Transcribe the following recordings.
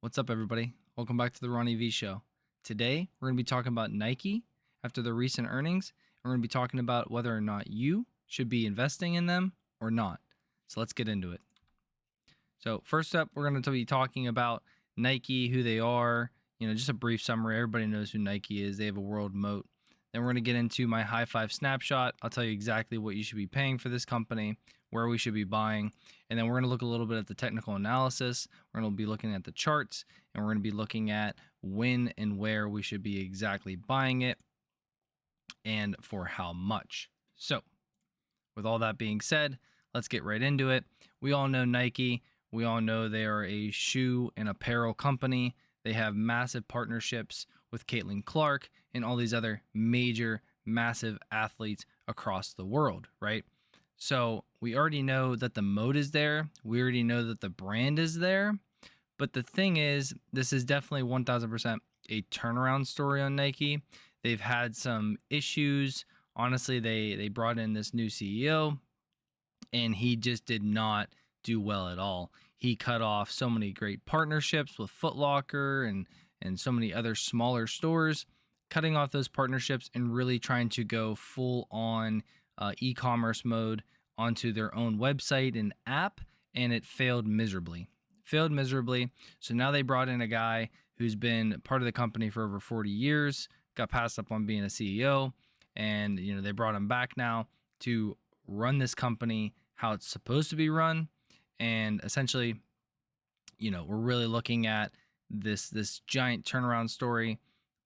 What's up, everybody? Welcome back to the RonnieV show. Today, we're going to be talking about Nike after the recent earnings, and we're going to be talking about whether or not you should be investing in them or not. So let's get into it. So first up, we're going to be talking about Nike, who they are, just a brief summary. Everybody knows who Nike is. They have a world moat. Then we're going to get into my high five snapshot. I'll tell you exactly what you should be paying for this company, where we should be buying. And then we're going to look a little bit at the technical analysis. We're going to be looking at the charts, and we're going to be looking at when and where we should be exactly buying it and for how much. So with all that being said, let's get right into it. We all know Nike. We all know they are a shoe and apparel company. They have massive partnerships with Caitlin Clark and all these other major, massive athletes across the world, right? So we already know that the mode is there. We already know that the brand is there. But the thing is, this is definitely 1000% a turnaround story on Nike. They've had some issues. Honestly, they brought in this new CEO, and he just did not do well at all. He cut off so many great partnerships with Foot Locker and so many other smaller stores, cutting off those partnerships and really trying to go full on e-commerce mode onto their own website and app, and it failed miserably. So now they brought in a guy who's been part of the company for over 40 years, got passed up on being a CEO, and they brought him back now to run this company how it's supposed to be run. And essentially, we're really looking at this giant turnaround story,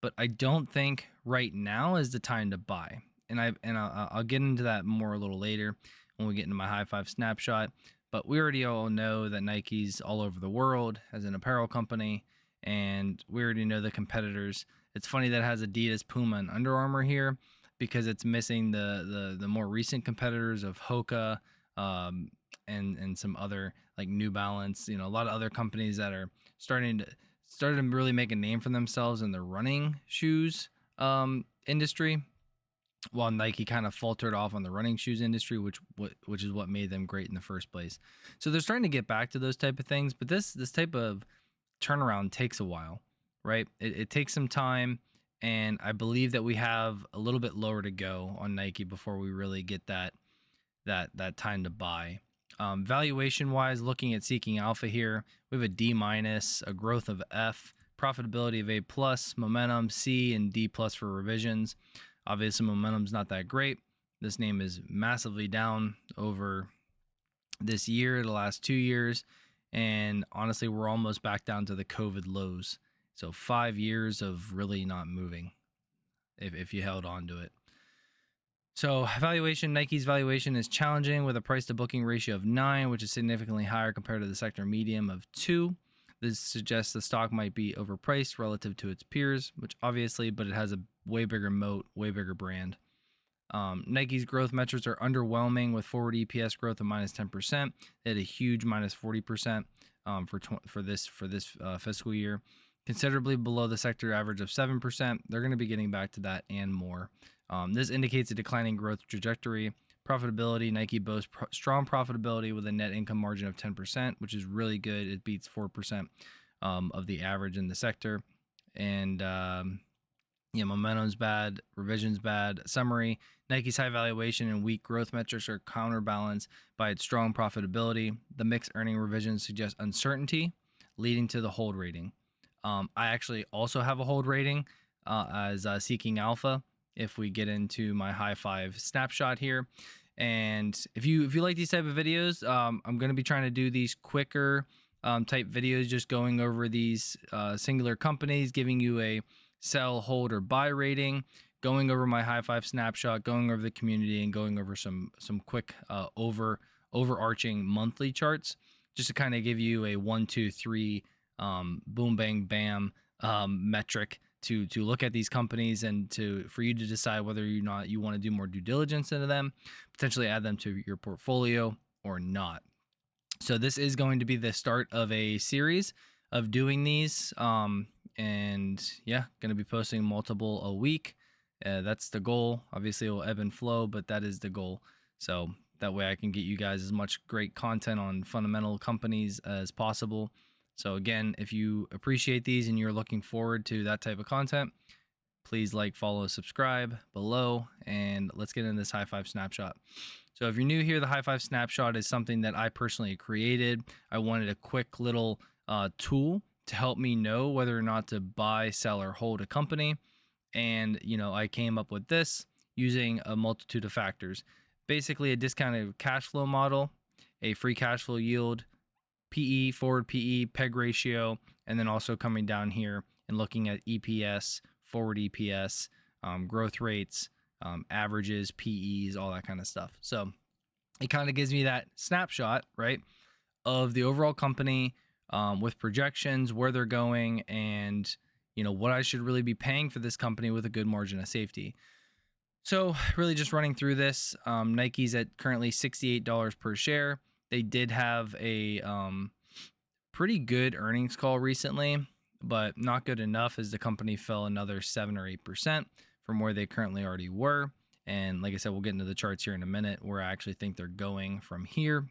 but I don't think right now is the time to buy. And I'll get into that more a little later when we get into my high five snapshot. But we already all know that Nike's all over the world as an apparel company, and we already know the competitors. It's funny that it has Adidas, Puma, and Under Armour here because it's missing the more recent competitors of Hoka, and some other like New Balance, a lot of other companies that are starting to really make a name for themselves in the running shoes industry, while Nike kind of faltered off on the running shoes industry, which is what made them great in the first place. So they're starting to get back to those type of things, but this type of turnaround takes a while, right? It takes some time, and I believe that we have a little bit lower to go on Nike before we really get that time to buy. Valuation wise, looking at Seeking Alpha here, we have a D minus, a growth of F, profitability of A plus, momentum C, and D plus for revisions. Obviously, momentum's not that great. This name is massively down over this year, the last 2 years, and honestly, we're almost back down to the COVID lows. So 5 years of really not moving if you held on to it. So Nike's valuation is challenging with a price to booking ratio of 9, which is significantly higher compared to the sector median of 2. This suggests the stock might be overpriced relative to its peers, which obviously, but it has a way bigger moat, way bigger brand. Nike's growth metrics are underwhelming with forward EPS growth of minus 10%. They had a huge minus 40% for this fiscal year, considerably below the sector average of 7%. They're going to be getting back to that and more. This indicates a declining growth trajectory. Profitability, Nike boasts strong profitability with a net income margin of 10%, which is really good. It beats 4% of the average in the sector. And momentum's bad, revision's bad. Summary, Nike's high valuation and weak growth metrics are counterbalanced by its strong profitability. The mixed earning revisions suggest uncertainty, leading to the hold rating. I actually also have a hold rating as Seeking Alpha if we get into my high five snapshot here. And if you like these type of videos, I'm going to be trying to do these quicker type videos, just going over these singular companies, giving you a sell, hold, or buy rating, going over my high five snapshot, going over the community, and going over some quick overarching monthly charts, just to kind of give you a 1, 2, 3 boom, bang, bam metric to look at these companies and for you to decide whether or not you want to do more due diligence into them, potentially add them to your portfolio or not. So this is going to be the start of a series of doing these. And yeah, going to be posting multiple a week. That's the goal. Obviously it will ebb and flow, but that is the goal. So that way I can get you guys as much great content on fundamental companies as possible. So again, if you appreciate these and you're looking forward to that type of content, please like, follow, subscribe below, and let's get into this high five snapshot. So if you're new here, the high five snapshot is something that I personally created. I wanted a quick little tool to help me know whether or not to buy, sell, or hold a company. And, I came up with this using a multitude of factors. Basically, a discounted cash flow model, a free cash flow yield, PE, forward PE, PEG ratio, and then also coming down here and looking at EPS, forward EPS, growth rates, averages, PEs, all that kind of stuff. So it kind of gives me that snapshot, right, of the overall company with projections, where they're going, and what I should really be paying for this company with a good margin of safety. So really just running through this, Nike's at currently $68 per share. They did have a pretty good earnings call recently, but not good enough as the company fell another 7 or 8% from where they currently already were. And like I said, we'll get into the charts here in a minute where I actually think they're going from here.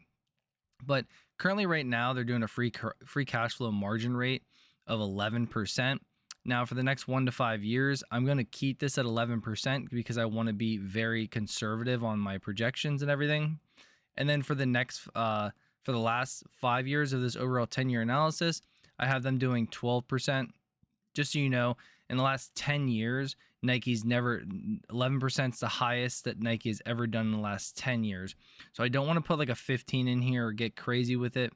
But currently right now, they're doing a free cash flow margin rate of 11%. Now, for the next 1 to 5 years, I'm going to keep this at 11% because I want to be very conservative on my projections and everything. And then for the last 5 years of this overall 10-year analysis, I have them doing 12%. Just so you know, in the last 10 years, Nike's never, 11% is the highest that Nike has ever done in the last 10 years. So I don't want to put like a 15 in here or get crazy with it,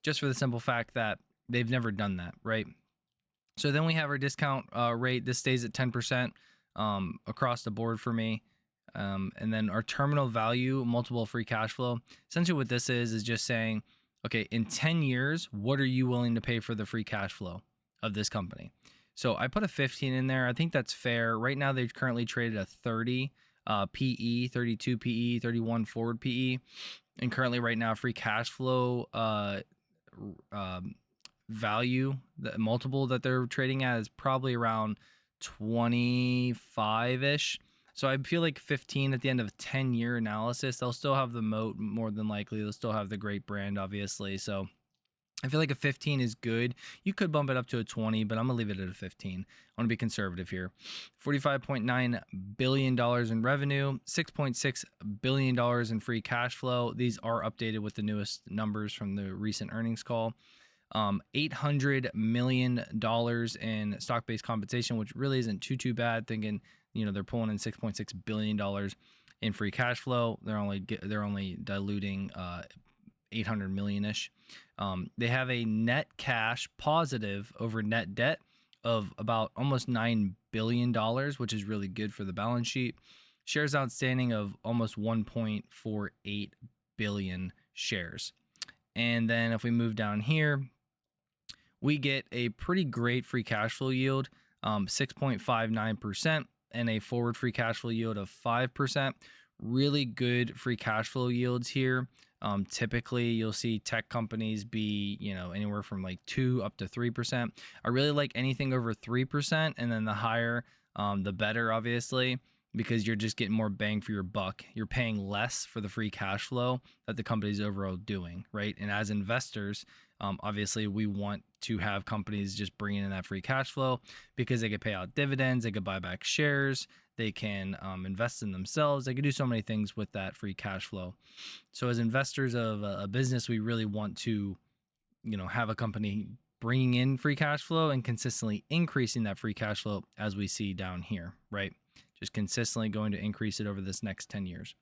just for the simple fact that they've never done that, right? So then we have our discount rate. This stays at 10% across the board for me. And then our terminal value, multiple free cash flow. Essentially what this is just saying, okay, in 10 years, what are you willing to pay for the free cash flow of this company? So I put a 15 in there. I think that's fair. Right now, they've currently traded a 30 PE, 32 PE, 31 forward PE. And currently right now, free cash flow value, the multiple that they're trading at is probably around 25-ish. So I feel like 15 at the end of a 10-year analysis, they'll still have the moat more than likely. They'll still have the great brand, obviously. So I feel like a 15 is good. You could bump it up to a 20, but I'm going to leave it at a 15. I want to be conservative here. $45.9 billion in revenue, $6.6 billion in free cash flow. These are updated with the newest numbers from the recent earnings call. $800 million in stock-based compensation, which really isn't too bad, thinking, they're pulling in $6.6 billion in free cash flow. They're only diluting 800 million-ish. They have a net cash positive over net debt of about almost $9 billion, which is really good for the balance sheet. Shares outstanding of almost 1.48 billion shares. And then if we move down here, we get a pretty great free cash flow yield, 6.59%, and a forward free cash flow yield of 5%. Really good free cash flow yields here. Typically, you'll see tech companies be, anywhere from like 2 up to 3%. I really like anything over 3%, and then the higher, the better, obviously, because you're just getting more bang for your buck. You're paying less for the free cash flow that the company's overall doing, right? And as investors, obviously, we want to have companies just bringing in that free cash flow because they could pay out dividends, they could buy back shares, they can invest in themselves. They can do so many things with that free cash flow. So as investors of a business, we really want to, have a company bringing in free cash flow and consistently increasing that free cash flow as we see down here, right? Just consistently going to increase it over this next 10 years.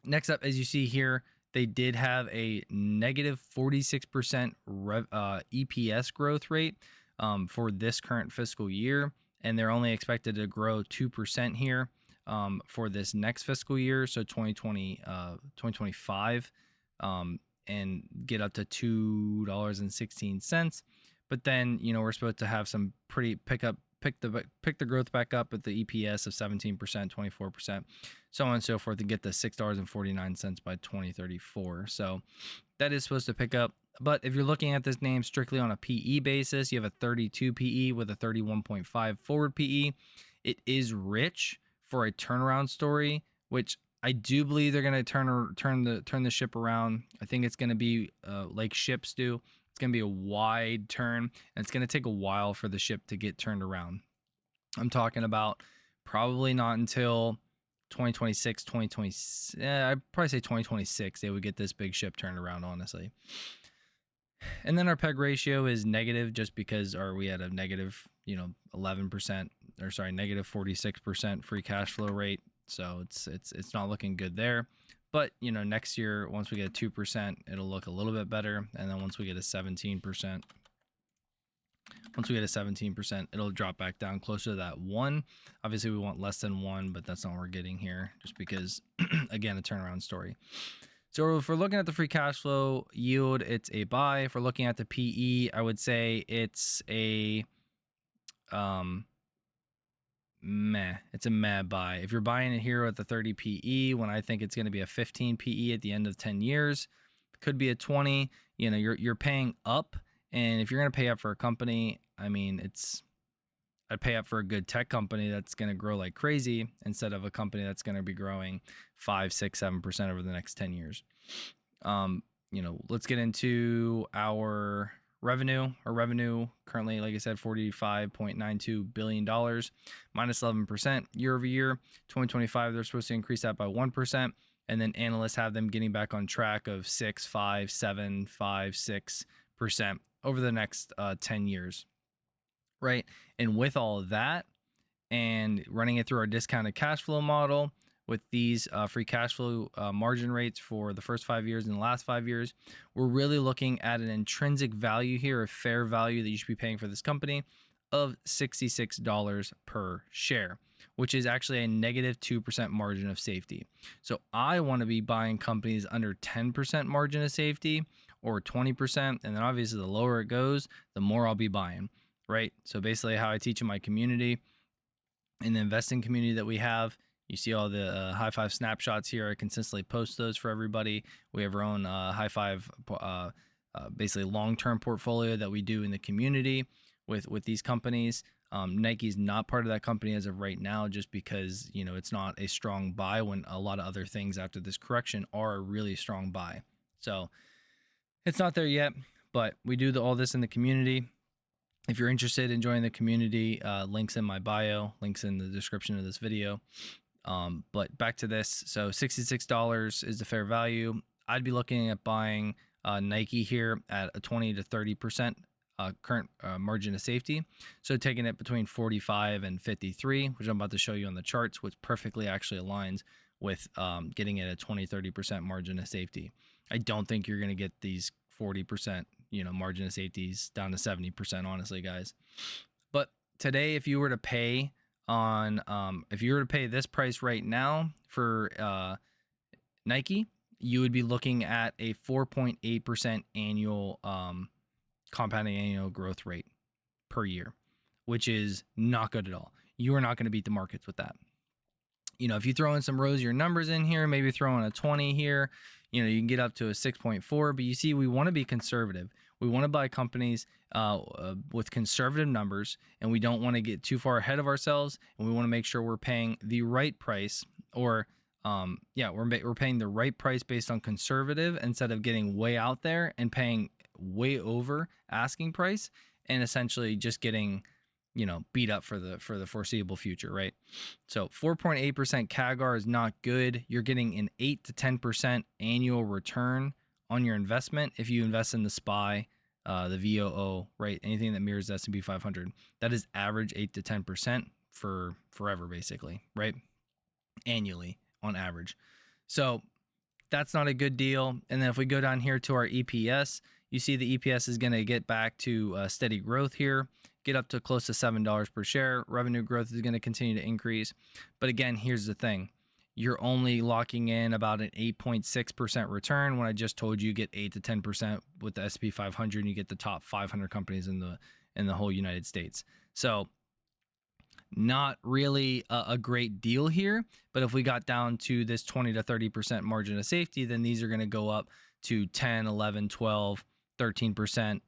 Next up, as you see here, they did have a negative 46% EPS growth rate for this current fiscal year, and they're only expected to grow 2% here for this next fiscal year, so 2025, and get up to $2.16. But then, we're supposed to have some pretty pick the growth back up at the EPS of 17%, 24%, so on and so forth, to get the $6.49 by 2034. So that is supposed to pick up. But if you're looking at this name strictly on a PE basis, you have a 32 PE with a 31.5 forward PE. It is rich for a turnaround story, which I do believe they're going to turn the ship around. I think it's going to be like ships do, It's going to be a wide turn, and it's going to take a while for the ship to get turned around. I'm talking about probably not until 2026, I'd probably say 2026 they would get this big ship turned around, honestly. And then our PEG ratio is negative just because we had a negative, 11%, or sorry, negative 46% free cash flow rate. So it's not looking good there. But, next year, once we get a 2%, it'll look a little bit better. And then once we get a 17%, it'll drop back down closer to that 1. Obviously, we want less than 1, but that's not what we're getting here, just because, again, a turnaround story. So if we're looking at the free cash flow yield, it's a buy. If we're looking at the PE, I would say it's a meh. It's a meh buy. If you're buying it here at the 30 PE, when I think it's going to be a 15 PE at the end of 10 years, could be a 20. You're paying up, and if you're going to pay up for a company, I mean, I'd pay up for a good tech company that's going to grow like crazy instead of a company that's going to be growing 5, 6, 7% over the next 10 years. Let's get into our revenue. Our revenue currently, like I said, $45.92 billion, minus 11% year over year. 2025, they're supposed to increase that by 1%. And then analysts have them getting back on track of 6, 5, 7, 5, 6% over the next 10 years. Right. And with all of that and running it through our discounted cash flow model with these free cash flow margin rates for the first 5 years and the last 5 years, we're really looking at an intrinsic value here, a fair value that you should be paying for this company of $66 per share, which is actually a negative 2% margin of safety. So I want to be buying companies under 10% margin of safety or 20%. And then obviously the lower it goes, the more I'll be buying. Right. So basically how I teach in my community, in the investing community that we have, you see all the high five snapshots here. I consistently post those for everybody. We have our own high five, basically long-term portfolio that we do in the community with these companies. Nike's not part of that company as of right now, just because, it's not a strong buy when a lot of other things after this correction are a really strong buy. So it's not there yet, but we do all this in the community. If you're interested in joining the community, links in my bio, links in the description of this video. But back to this. So $66 is the fair value. I'd be looking at buying Nike here at a 20 to 30% current margin of safety. So taking it between 45 and 53, which I'm about to show you on the charts, which perfectly actually aligns with getting it a 20-30% margin of safety. I don't think you're going to get these 40% margin of safeties down to 70%, honestly, guys. But today, if you were to pay this price right now for Nike, you would be looking at a 4.8% annual compounding annual growth rate per year, which is not good at all. You are not going to beat the markets with that. If you throw in some rosier numbers in here, maybe throw in a 20 here, you can get up to a 6.4. But you see, we want to be conservative. We want to buy companies with conservative numbers, and we don't want to get too far ahead of ourselves. And we want to make sure we're paying the right price, or we're paying the right price based on conservative instead of getting way out there and paying way over asking price and essentially just getting beat up for the foreseeable future, right? So 4.8% CAGR is not good. You're getting an 8 to 10% annual return on your investment if you invest in the SPY, the VOO, right? Anything that mirrors the S&P 500. That is average 8 to 10% for forever, basically, right? Annually on average. So that's not a good deal. And then if we go down here to our EPS, you see the EPS is going to get back to steady growth here, get up to close to $7 per share. Revenue growth is going to continue to increase. But again, here's the thing. You're only locking in about an 8.6% return when I just told you get 8 to 10% with the S&P 500 and you get the top 500 companies in the whole United States. So not really a great deal here, but if we got down to this 20 to 30% margin of safety, then these are going to go up to 10, 11, 12, 13%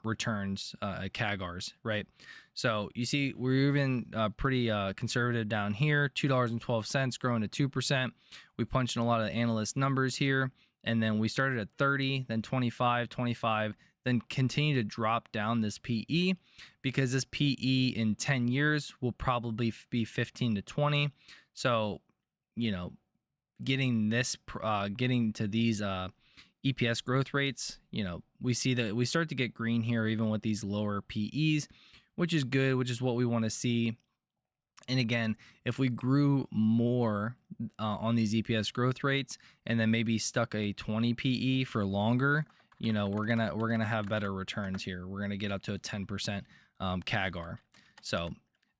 returns, CAGRs, right? So you see, we're even pretty conservative down here, $2.12 growing to 2%. We punched in a lot of the analyst numbers here, and then we started at 30, then 25, 25, then continue to drop down this PE, because this PE in 10 years will probably be 15 to 20. So, getting to these EPS growth rates, we see that we start to get green here even with these lower PEs, which is good, which is what we want to see. And again, if we grew more on these EPS growth rates and then maybe stuck a 20 PE for longer, we're gonna have better returns here. We're gonna get up to a 10% CAGR. So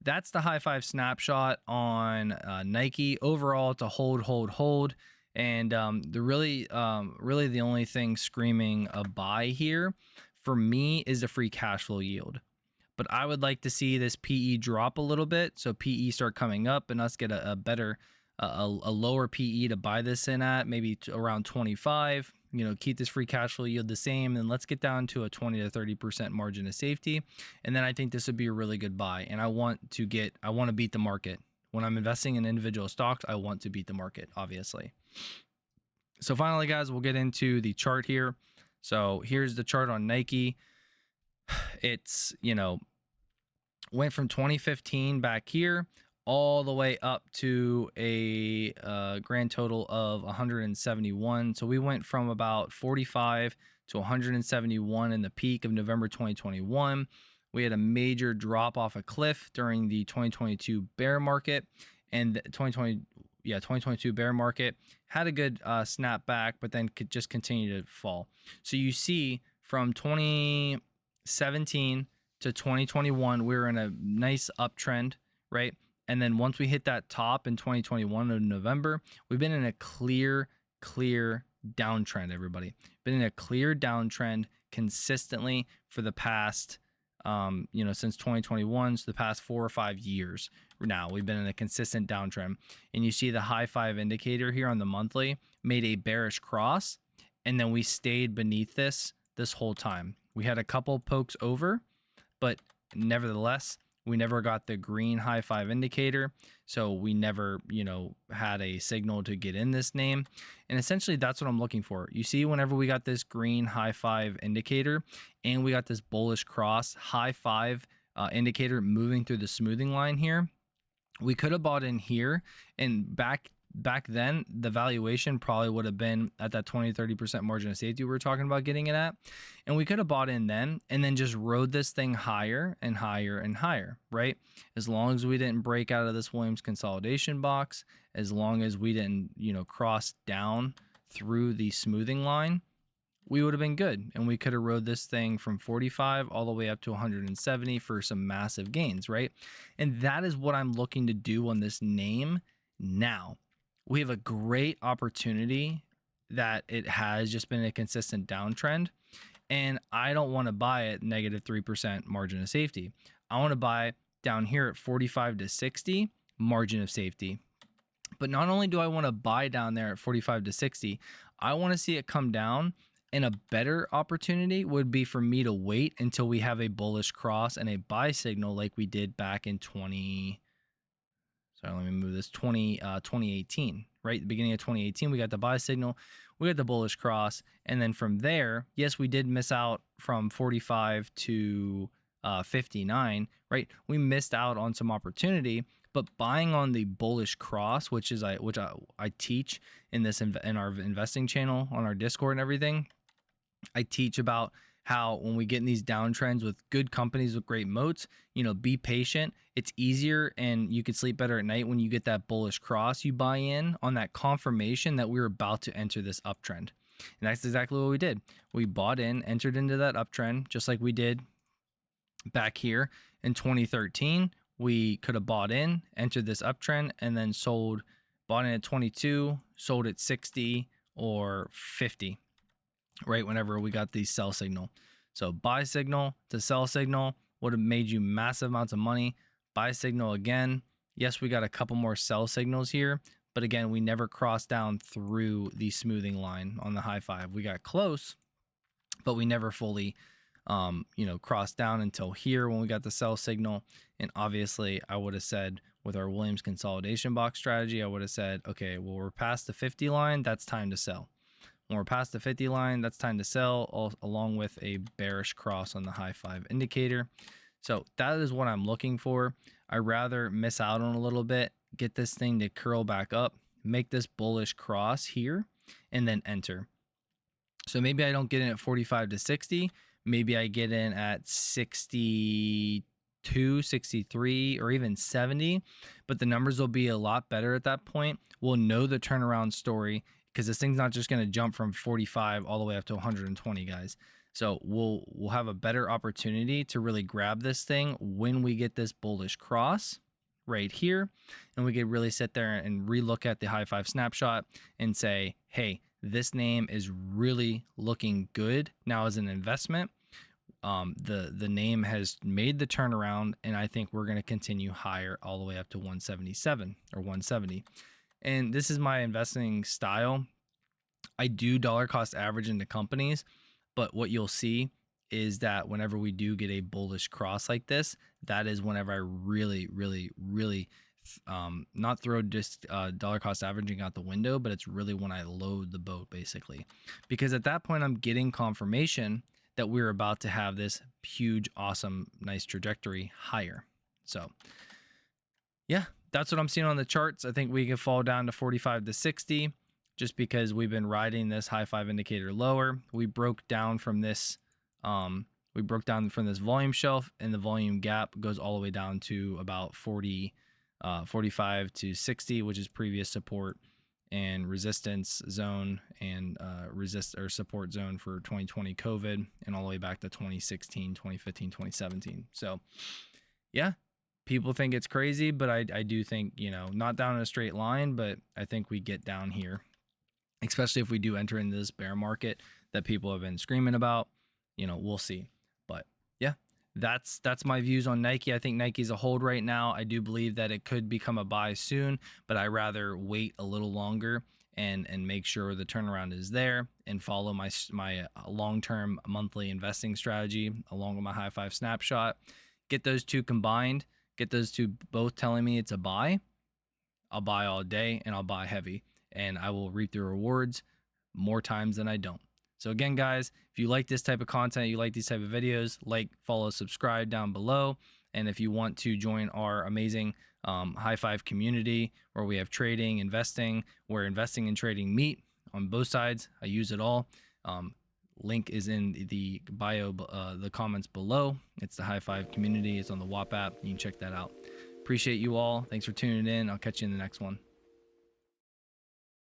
that's the high five snapshot on Nike. Overall, it's a hold. And really the only thing screaming a buy here for me is the free cash flow yield. But I would like to see this PE drop a little bit, so PE start coming up and us get a better, a lower PE to buy this in at, maybe around 25. Keep this free cash flow yield the same, and let's get down to a 20 to 30% margin of safety. And then I think this would be a really good buy. And I want to beat the market. When I'm investing in individual stocks, I want to beat the market, obviously. So finally, guys, we'll get into the chart here. So here's the chart on Nike. It's, went from 2015 back here all the way up to a grand total of 171. So we went from about 45 to 171 in the peak of November 2021. We had a major drop off a cliff during the 2022 bear market, and the 2022 bear market had a good snapback, but then could just continue to fall. So you see from 2017 to 2021, we were in a nice uptrend, right? And then once we hit that top in 2021 in November, we've been in a clear downtrend, everybody. Been in a clear downtrend consistently for the past, since 2021, so the past 4 or 5 years. Now we've been in a consistent downtrend. And you see the high five indicator here on the monthly made a bearish cross, and then we stayed beneath this whole time. We had a couple pokes over, but nevertheless, we never got the green high five indicator. So we never, had a signal to get in this name. And essentially that's what I'm looking for. You see, whenever we got this green high five indicator and we got this bullish cross high five indicator moving through the smoothing line here, we could have bought in here, and back then the valuation probably would have been at that 20-30% margin of safety we were talking about getting it at, and we could have bought in then and then just rode this thing higher and higher and higher, right? As long as we didn't break out of this Williams consolidation box, as long as we didn't cross down through the smoothing line, we would have been good, and we could have rode this thing from 45 all the way up to 170 for some massive gains, right? And that is what I'm looking to do on this name now. We have a great opportunity that it has just been a consistent downtrend, and I don't want to buy at -3% margin of safety. I want to buy down here at 45 to 60 margin of safety. But not only do I want to buy down there at 45 to 60, I want to see it come down. And a better opportunity would be for me to wait until we have a bullish cross and a buy signal like we did back in 2018, right? The beginning of 2018, we got the buy signal, we got the bullish cross. And then from there, yes, we did miss out from 45 to 59, right? We missed out on some opportunity, but buying on the bullish cross, which I teach in our investing channel on our Discord and everything. I teach about how when we get in these downtrends with good companies with great moats, be patient. It's easier and you could sleep better at night when you get that bullish cross. You buy in on that confirmation that we're about to enter this uptrend. And that's exactly what we did. We bought in, entered into that uptrend, just like we did back here in 2013. We could have bought in, entered this uptrend, and then bought in at 22, sold at 60 or 50. Right, whenever we got the sell signal. So buy signal to sell signal would have made you massive amounts of money. Buy signal again. Yes, we got a couple more sell signals here, but again, we never crossed down through the smoothing line on the high five. We got close, but we never fully crossed down until here when we got the sell signal. And obviously I would have said with our Williams consolidation box strategy, I would have said, okay, well, we're past the 50 line. That's time to sell. When we're past the 50 line, that's time to sell, along with a bearish cross on the high 5 indicator. So that is what I'm looking for. I rather miss out on a little bit, get this thing to curl back up, make this bullish cross here, and then enter. So maybe I don't get in at 45 to 60. Maybe I get in at 62, 63, or even 70. But the numbers will be a lot better at that point. We'll know the turnaround story because this thing's not just going to jump from 45 all the way up to 120, guys. So we'll have a better opportunity to really grab this thing when we get this bullish cross right here, and we could really sit there and relook at the high 5 snapshot and say, hey, this name is really looking good now as an investment. The name has made the turnaround, and I think we're going to continue higher all the way up to 177 or 170. And this is my investing style. I do dollar cost average into companies, but what you'll see is that whenever we do get a bullish cross like this, that is whenever I really not throw just dollar cost averaging out the window, but it's really when I load the boat, basically, because at that point I'm getting confirmation that we're about to have this huge, awesome, nice trajectory higher. So yeah, that's what I'm seeing on the charts. I think we can fall down to 45 to 60 just because we've been riding this high 5 indicator lower. We broke down from this volume shelf, and the volume gap goes all the way down to about 45 to 60, which is previous support and resistance zone, and support zone for 2020 COVID, and all the way back to 2016, 2015, 2017. So yeah, people think it's crazy, but I do think, not down in a straight line, but I think we get down here, especially if we do enter into this bear market that people have been screaming about. We'll see. But yeah, that's my views on Nike. I think Nike's a hold right now. I do believe that it could become a buy soon, but I rather wait a little longer and make sure the turnaround is there and follow my long-term monthly investing strategy along with my high 5 snapshot. Get those two combined, get those two both telling me it's a buy. I'll buy all day, and I'll buy heavy, and I will reap the rewards more times than I don't. So again, guys, if you like this type of content, you like these type of videos, like, follow, subscribe down below. And if you want to join our amazing high 5 community where we have trading, investing, where investing and trading meet on both sides, I use it all. Link is in the bio, the comments below. It's the high 5 community. It's on the WAP app. You can check that out. Appreciate you all. Thanks for tuning in. I'll catch you in the next one.